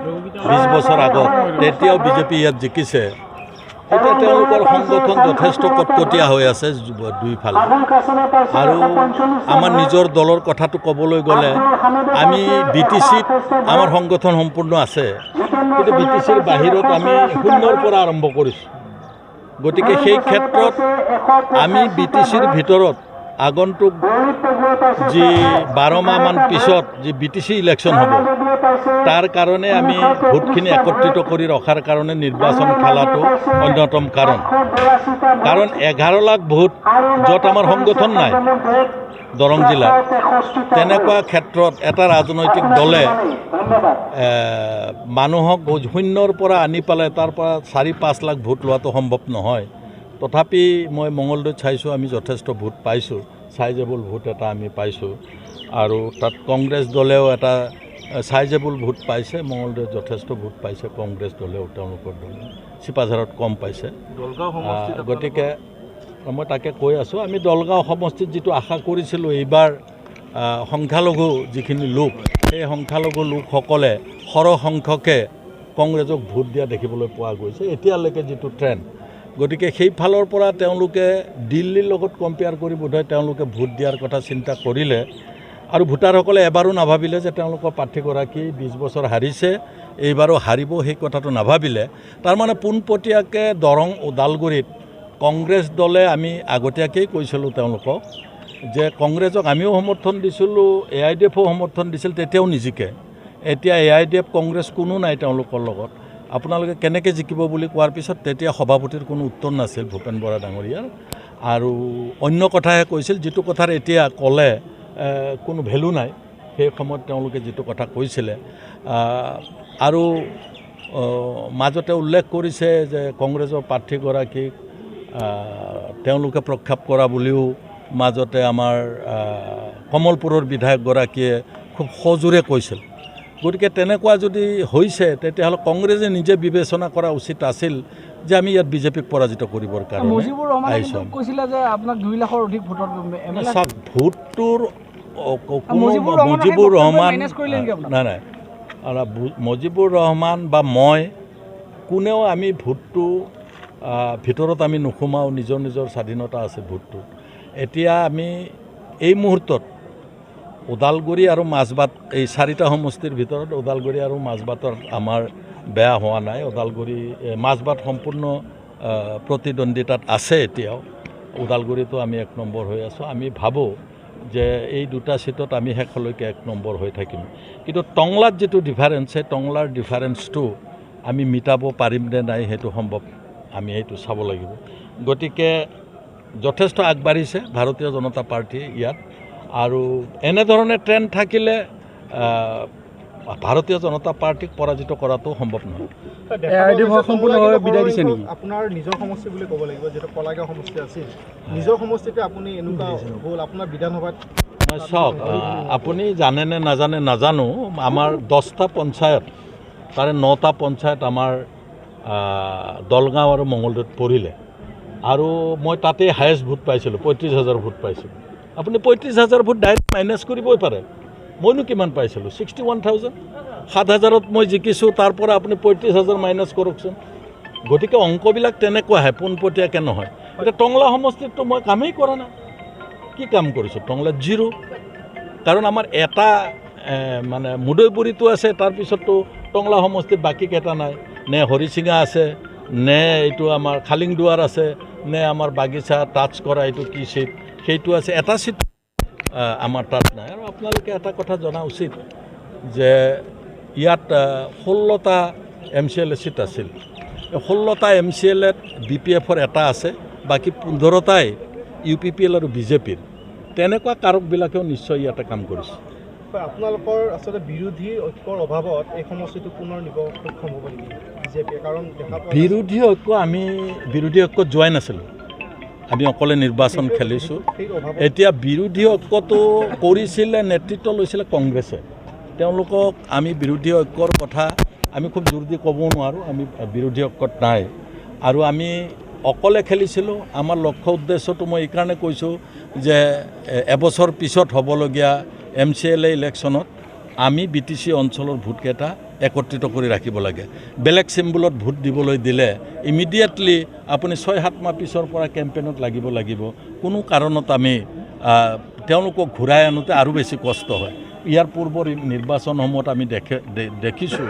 20 বছৰ আগত তেতিয়াও বিজেপি ইয়াত জিকিছে এতিয়া তেওঁলোকৰ সংগঠন যথেষ্ট কটকটীয়া হৈ আছে দুইফালে আৰু আমাৰ নিজৰ দলৰ কথাটো ক'বলৈ গ'লে আমি BTCত আমাৰ সংগঠন সম্পূৰ্ণ আছে কিন্তু BTCৰ বাহিৰত আমি শূন্যৰ পৰা আৰম্ভ কৰিছোঁ গতিকে সেই ক্ষেত্ৰত আমি BTCৰ ভিতৰত আগন্তুক যি 12 মাহমান পিছত যি BTC ইলেকশ্যন হ'ব তাৰ কাৰণে আমি ভোটখিনি একত্ৰিত কৰি ৰখাৰ কাৰণে নিৰ্বাচন খেলাটো অন্যতম কাৰণ 11 লাখ ভোট য'ত আমাৰ সংগঠন নাই দৰং জিলাত তেনেকুৱা ক্ষেত্ৰত এটা ৰাজনৈতিক দলে মানুহক শূন্যৰ পৰা আনি পালে তাৰ পৰা 4-5 লাখ ভোট লোৱাটো সম্ভৱ নহয় তথাপি মই মঙলদৈত চাইছোঁ আমি যথেষ্ট ভোট পাইছোঁ সাইজেবল ভোট এটা আমি পাইছোঁ আৰু তাত কংগ্ৰেছ দলেও এটা সাইজেবল ভোট পাইছে মঙলদৈত যথেষ্ট ভোট পাইছে কংগ্ৰেছ দলেও তেওঁলোকৰ দলে চিপাঝাৰত কম পাইছে গতিকে মই তাকে কৈ আছোঁ আমি দলগাঁও সমষ্টিত যিটো আশা কৰিছিলোঁ এইবাৰ সংখ্যালঘু যিখিনি লোক সেই সংখ্যালঘু লোকসকলে সৰহ সংখ্যকে কংগ্ৰেছক ভোট দিয়া দেখিবলৈ পোৱা গৈছে এতিয়ালৈকে যিটো ট্ৰেণ্ড গতিকে সেই ফালৰ পৰা তেওঁলোকে দিল্লীৰ লগত কম্পেয়াৰ কৰি বোধহয় তেওঁলোকে ভোট দিয়াৰ কথা চিন্তা কৰিলে আৰু ভোটাৰসকলে এবাৰো নাভাবিলে যে তেওঁলোকৰ প্ৰাৰ্থীগৰাকী 20 বছৰ হাৰিছে এইবাৰো হাৰিব সেই কথাটো নাভাবিলে তাৰমানে পোনপটীয়াকৈ দৰং ওদালগুৰিত কংগ্ৰেছ দলে আমি আগতীয়াকৈ কৈছিলোঁ তেওঁলোকক যে কংগ্ৰেছক আমিও সমৰ্থন দিছিলোঁ AIDFও সমৰ্থন দিছিল তেতিয়াও নিজিকে এতিয়া AIDF কংগ্ৰেছ কোনো নাই তেওঁলোকৰ লগত আপোনালোকে কেনেকৈ জিকিব বুলি কোৱাৰ পিছত তেতিয়া সভাপতিৰ কোনো উত্তৰ নাছিল ভূপেন বৰা ডাঙৰীয়াৰ আৰু অন্য কথাহে কৈছিল যিটো কথাৰ এতিয়া ক'লে কোনো ভেলু নাই সেই সময়ত তেওঁলোকে যিটো কথা কৈছিলে আৰু মাজতে উল্লেখ কৰিছে যে কংগ্ৰেছৰ প্ৰাৰ্থীগৰাকীক তেওঁলোকে প্ৰক্ষেপ কৰা বুলিও মাজতে আমাৰ কমলপুৰৰ বিধায়কগৰাকীয়ে খুব সজোৰে কৈছিল গতিকে তেনেকুৱা যদি হৈছে তেতিয়াহ'লে কংগ্ৰেছে নিজে বিবেচনা কৰা উচিত আছিল যে আমি ইয়াত বিজেপিক পৰাজিত কৰিবৰ কাৰণে মুজিবুৰ ৰহমানে কৈছিলে যে আপোনাক 2 লাখৰ অধিক ভোটৰ ভোটটোৰ মুজিবুৰ ৰহমান নাই মুজিবুৰ ৰহমান বা মই কোনেও আমি ভোটটো ভিতৰত আমি নোসোমাওঁ নিজৰ নিজৰ স্বাধীনতা আছে ভোটটো এতিয়া আমি এই মুহূৰ্তত ওদালগুৰি আৰু মাজবাট এই 4টা সমষ্টিৰ ভিতৰত ওদালগুৰি আৰু মাজবাটৰ আমাৰ বেয়া হোৱা নাই ওদালগুৰি মাজবাট সম্পূৰ্ণ প্ৰতিদ্বন্দ্বিতাত আছে এতিয়াও ওদালগুৰিতো আমি 1 নম্বৰ হৈ আছোঁ আমি ভাবোঁ যে এই 2টা সিটত আমি শেষলৈকে 1 নম্বৰ হৈ থাকিম কিন্তু টংলাত যিটো ডিফাৰেঞ্চ সেই টংলাৰ ডিফাৰেঞ্চটো আমি মিটাব পাৰিম নে নাই সেইটো সম্ভৱ আমি এইটো চাব লাগিব গতিকে যথেষ্ট আগবাঢ়িছে ভাৰতীয় জনতা পাৰ্টি ইয়াত আৰু এনেধৰণে ট্ৰেণ্ড থাকিলে ভাৰতীয় জনতা পাৰ্টিক পৰাজিত কৰাটো সম্ভৱ নহয় সম্পূৰ্ণভাৱে বিদায় দিছে নেকি আপোনাৰ নিজৰ সমষ্টি বুলি ক'ব লাগিব যেটো কলাগাঁও সমষ্টি আছিল নিজৰ সমষ্টিতে আপুনি এনেকুৱা হ'ল আপোনাৰ বিধানসভাত চাওক আপুনি জানেনে নাজানে নাজানো আমাৰ 10টা পঞ্চায়ত তাৰে 9টা পঞ্চায়ত আমাৰ দলগাঁও আৰু মঙলদৈত পৰিলে আৰু মই তাতে হায়েষ্ট ভোট পাইছিলোঁ 35,000 ভোট পাইছিলোঁ আপুনি 35,000 ভোট ডাইৰেক্ট মাইনাছ কৰিবই পাৰে মইনো কিমান পাইছিলোঁ 61,000 7,000ত মই জিকিছোঁ তাৰ পৰা আপুনি 35,000 মাইনাছ কৰকচোন গতিকে অংকবিলাক তেনেকুৱাহে পোনপটীয়াকৈ নহয় এতিয়া টংলা সমষ্টিততো মই কামেই কৰা নাই কি কাম কৰিছোঁ টংলাত 0 কাৰণ আমাৰ এটা মানে মুদৈপুৰীটো আছে তাৰপিছততো টংলা সমষ্টিত বাকী কেইটা নাই নে হৰিচিঙা আছে নে এইটো আমাৰ খালিংদুৱাৰ আছে নে আমাৰ বাগিচা টাচ কৰা এইটো কি চিট সেইটো আছে এটা চিট আমাৰ তাত নাই আৰু আপোনালোকে এটা কথা জনা উচিত যে ইয়াত 16টা MCLA চিট আছিল 16টা MCLAত BPFৰ এটা আছে বাকী 15টাই UPPL আৰু বিজেপিৰ তেনেকুৱা কাৰকবিলাকেও নিশ্চয় ইয়াতে কাম কৰিছে আপোনালোকৰ আচলতে বিৰোধী ঐক্যৰ অভাৱত এই সমষ্টিটো পুনৰ নিব সক্ষম হ'ব নেকি বিজেপিয়ে কাৰণ বিৰোধী ঐক্যত যোৱাই নাছিলোঁ আমি অকলে নিৰ্বাচন খেলিছোঁ এতিয়া বিৰোধী ঐক্যটো কৰিছিলে নেতৃত্ব লৈছিলে কংগ্ৰেছে তেওঁলোকক আমি বিৰোধী ঐক্যৰ কথা আমি খুব জোৰ দি ক'ব নোৱাৰোঁ আমি বিৰোধী ঐক্যত নাই আৰু আমি অকলে খেলিছিলোঁ আমাৰ লক্ষ্য উদ্দেশ্যটো মই এইকাৰণে কৈছোঁ যে এবছৰ পিছত হ'বলগীয়া MCLA ইলেকশ্যনত আমি BTC অঞ্চলৰ ভোটকেইটা একত্ৰিত কৰি ৰাখিব লাগে বেলেগ চিম্বলত ভোট দিবলৈ দিলে ইমিডিয়েটলি আপুনি 6-7 মাহ পিছৰ পৰা কেম্পেইনত লাগিব কোনো কাৰণত আমি তেওঁলোকক ঘূৰাই আনোতে আৰু বেছি কষ্ট হয় ইয়াৰ পূৰ্বৰ নিৰ্বাচনসমূহত আমি দেখিছোঁ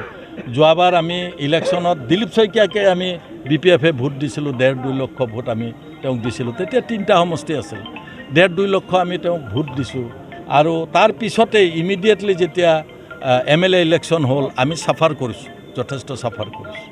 যোৱাবাৰ আমি ইলেকশ্যনত দিলীপ শইকীয়াকে আমি BPF ভোট দিছিলোঁ 1.5-2 লক্ষ ভোট আমি তেওঁক দিছিলোঁ তেতিয়া 3টা সমষ্টি আছিল 1.5-2 লক্ষ আমি তেওঁক ভোট দিছোঁ আৰু তাৰ পিছতেই ইমিডিয়েটলি যেতিয়া MLA ইলেকশ্যন হ'ল আমি চাফাৰ কৰিছোঁ যথেষ্ট চাফাৰ কৰিছোঁ